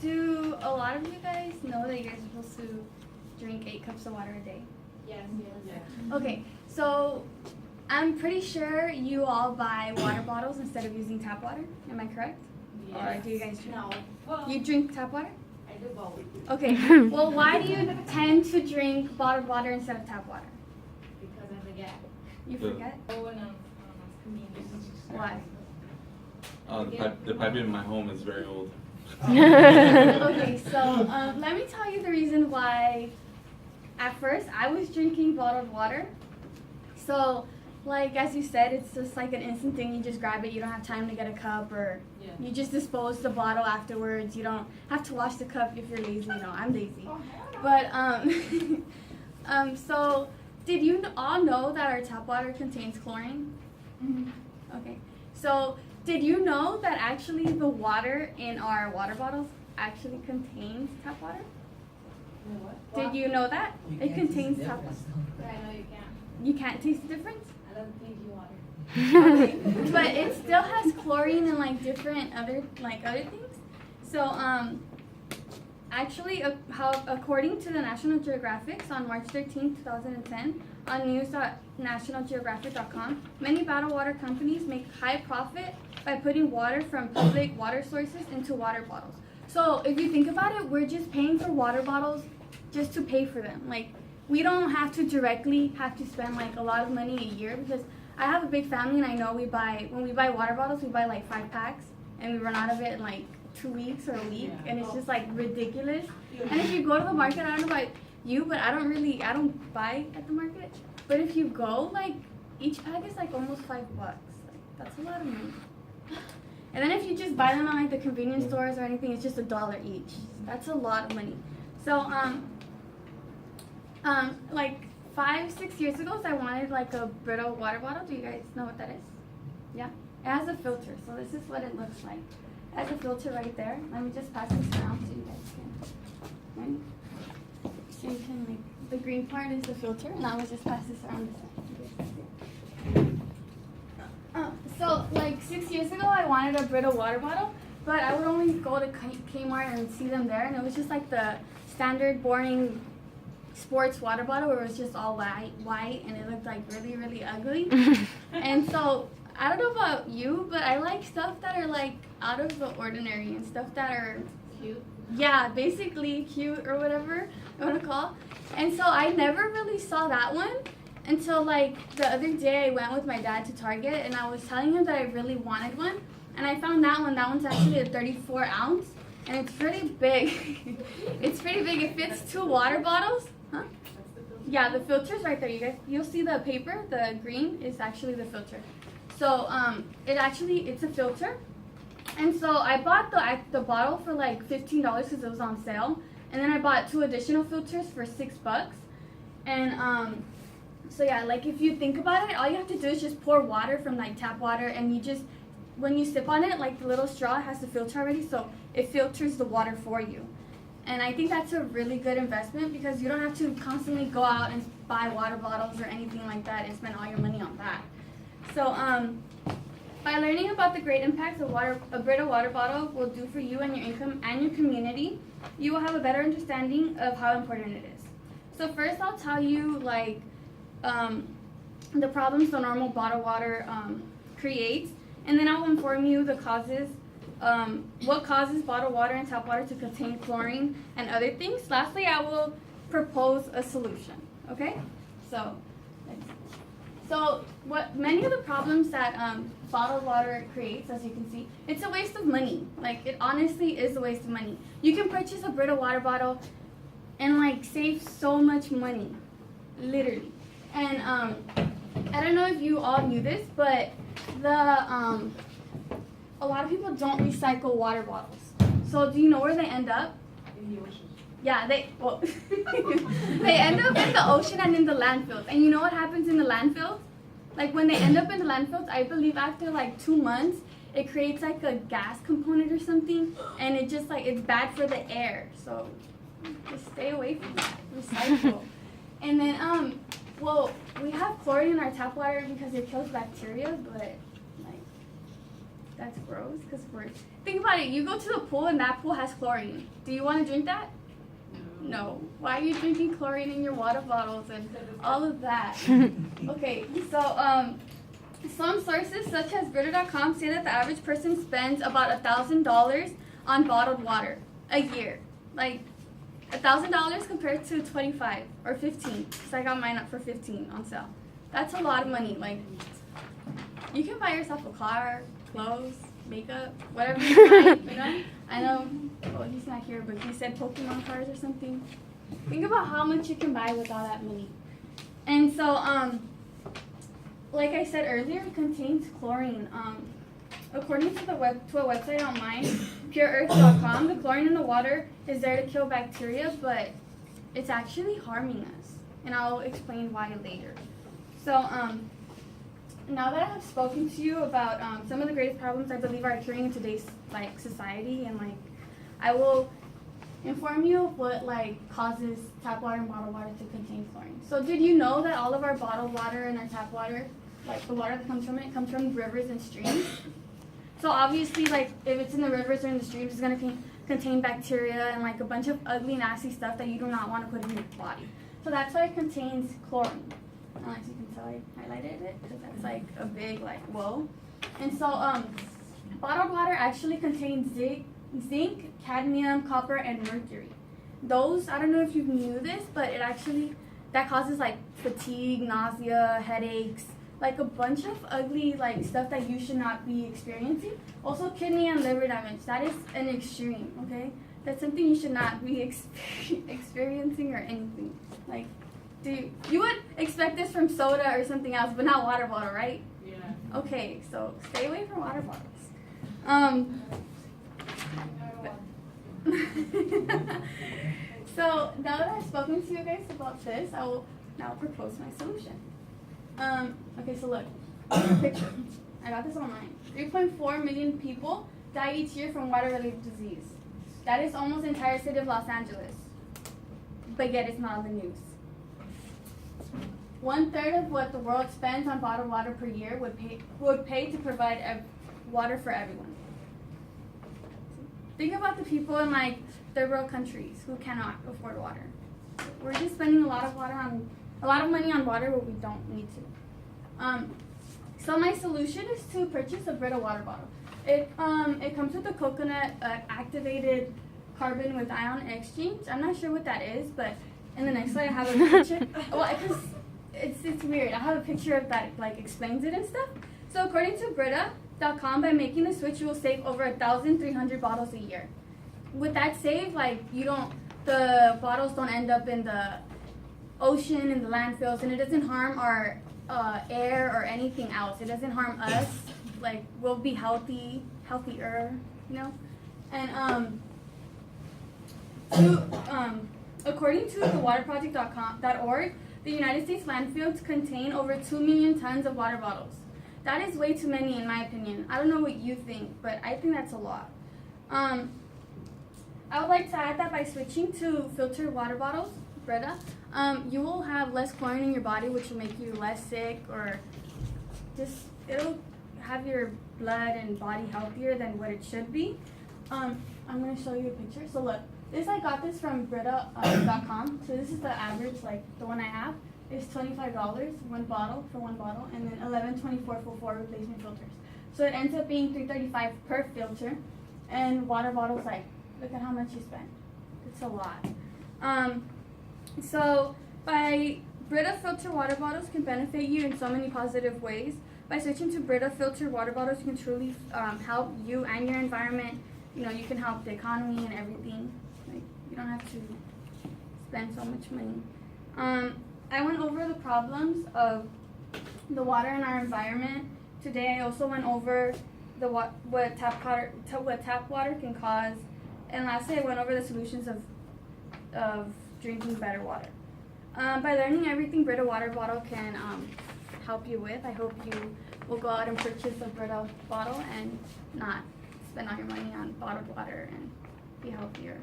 Do a lot of you guys know that you guys are supposed to drink 8 cups of water a day? Yes. Okay, so I'm pretty sure you all buy water bottles instead of using tap water. Am I correct? Yes. Or do you guys drink? No. Well, You drink tap water? I do both. Okay. Well, why do you tend to drink bottled water instead of tap water? Because I forget. You forget? Oh, and it's convenient. Why? The pipe in my home is very old. Okay, so let me tell you the reason why. At first, I was drinking bottled water. So, like as you said, it's just like an instant thing. You just grab it. You don't have time to get a cup, or you just dispose the bottle afterwards. You don't have to wash the cup if you're lazy. You know, I'm lazy. But so did you all know that our tap water contains chlorine? Mm-hmm. Okay. So did you know that actually the water in our water bottles actually contains tap water? What? Did you know that? It contains tap water. Yeah, I know you can't. You can't taste the difference? I love Fiji water. Okay. But it still has chlorine and like different other things. So actually according to the National Geographic on March 13, 2010 on news.nationalgeographic.com, many bottled water companies make high profit by putting water from public water sources into water bottles. So if you think about it, we're just paying for water bottles just to pay for them. Like, we don't have to directly have to spend like a lot of money a year, because I have a big family and I know when we buy water bottles, we buy like 5 packs and we run out of it in like 2 weeks or a week, and it's just like ridiculous. And if you go to the market, I don't know about you, but I don't buy at the market. But if you go, like, each pack is like almost $5. Like, that's a lot of money. And then if you just buy them at like the convenience stores or anything, it's just $1 each. That's a lot of money. So like 5-6 years ago, I wanted like a brita water bottle. Do you guys know what that is? Yeah, it has a filter. So this is what it looks like. It has a filter right there. Let me just pass this around so you guys can. Right? So you can, like, the green part is the filter, and I will just pass this around this side. So like 6 years ago, I wanted a brita water bottle, but I would only go to Kmart and see them there, and it was just like the standard boring sports water bottle where it was just all white, and it looked like really, really ugly. And so I don't know about you, but I like stuff that are like out of the ordinary and stuff that are Cute. yeah, basically cute or whatever you want to call. And so I never really saw that one until like the other day I went with my dad to Target, and I was telling him that I really wanted one, and I found that one. That one's actually a 34 ounce, and it's pretty big. It's pretty big. It fits 2 water bottles. Huh? Yeah, the filter's right there, you guys. You'll see the paper, the green is actually the filter. So it's a filter. And so I bought the bottle for like $15 because it was on sale, and then I bought 2 additional filters for $6. And so yeah, like if you think about it, all you have to do is just pour water from like tap water, and you just, when you sip on it, like the little straw has the filter already, so it filters the water for you. And I think that's a really good investment, because you don't have to constantly go out and buy water bottles or anything like that and spend all your money on that. So by learning about the great impacts a brita water bottle will do for you and your income and your community, you will have a better understanding of how important it is. So first, I'll tell you like the problems the normal bottled water creates, and then I'll inform you the causes, what causes bottled water and tap water to contain chlorine and other things. Lastly, I will propose a solution. Okay? So what many of the problems that bottled water creates, as you can see, it's a waste of money. Like, it honestly is a waste of money. You can purchase a brita water bottle and like save so much money, literally. And I don't know if you all knew this, but a lot of people don't recycle water bottles. So do you know where they end up? In the ocean. Yeah, they end up in the ocean and in the landfills. And you know what happens in the landfills? Like when they end up in the landfills, I believe after like 2 months, it creates like a gas component or something, and it just like, it's bad for the air. So just stay away from that. Recycle. And then well, we have chlorine in our tap water because it kills bacteria, but like That's gross. Think about it. You go to the pool and that pool has chlorine. Do you want to drink that? No. Why are you drinking chlorine in your water bottles and all of that? Okay, so some sources such as brita.com say that the average person spends about $1,000 on bottled water a year. Like $1,000 compared to 25 or 15. So I got mine up for 15 on sale. That's a lot of money. Like you can buy yourself a car, clothes, makeup, whatever you like, you know? I know, well, he's not here, but he said Pokemon cards or something. Think about how much you can buy with all that money. And so, like I said earlier, it contains chlorine. According to a website online, pureearth.com, the chlorine in the water is there to kill bacteria, but it's actually harming us. And I'll explain why later. So, now that I have spoken to you about some of the greatest problems I believe are occurring in today's society, and I will inform you of what causes tap water and bottled water to contain chlorine. So did you know that all of our bottled water and our tap water, the water that comes from rivers and streams? So obviously, if it's in the rivers or in the streams, it's going to contain bacteria and a bunch of ugly, nasty stuff that you do not want to put in your body. So that's why it contains chlorine. As you can tell, I highlighted it because that's a big whoa. And so bottled water actually contains zinc, cadmium, copper, and mercury. Those, I don't know if you knew this, but that causes fatigue, nausea, headaches, a bunch of ugly stuff that you should not be experiencing. Also kidney and liver damage. That is an extreme, okay? That's something you should not be experiencing or anything. You would expect this from soda or something else, but not water bottle, right? Yeah. Okay, so stay away from water bottles. So now that I've spoken to you guys about this, I will now propose my solution. Okay, so look, picture. I got this online. 3.4 million people die each year from water-related disease. That is almost the entire city of Los Angeles. But yet it's not on the news. 1/3 of what the world spends on bottled water per year would pay to provide water for everyone. Think about the people in third world countries who cannot afford water. We're just spending a lot of money on water where we don't need to. So my solution is to purchase a Brita water bottle. It comes with a coconut activated carbon with ion exchange. I'm not sure what that is, but in the next slide I have a picture. Well, because it's weird. I have a picture of that explains it and stuff. So according to brita.com, by making the switch, you will save over 1,300 bottles a year. With that save, the bottles don't end up in the ocean and the landfills, and it doesn't harm our air or anything else. It doesn't harm us. We'll be healthier, you know. And according to the waterproject.org, the United States landfills contain over 2 million tons of water bottles. That is way too many in my opinion. I don't know what you think, but I think that's a lot. I would like to add that by switching to filtered water bottles, Brita, you will have less chlorine in your body, which will make you less sick, or it'll have your blood and body healthier than what it should be. I'm going to show you a picture. So look, I got this from brita.com. So this is the average, the one I have is $25 one bottle, and then $11.24 for 4 replacement filters. So it ends up being $3.35 per filter, and water bottles, look at how much you spend. It's a lot. So by Brita filter water bottles can benefit you in so many positive ways. By switching to Brita filtered water bottles, you can truly help you and your environment. You can help the economy and everything. You don't have to spend so much money. I went over the problems of the water in our environment. Today I also went over what tap water can cause. And lastly, I went over the solutions of drinking better water. By learning everything Brita water bottle can help you with, I hope you will go out and purchase a Brita bottle and not spend all your money on bottled water and be healthier.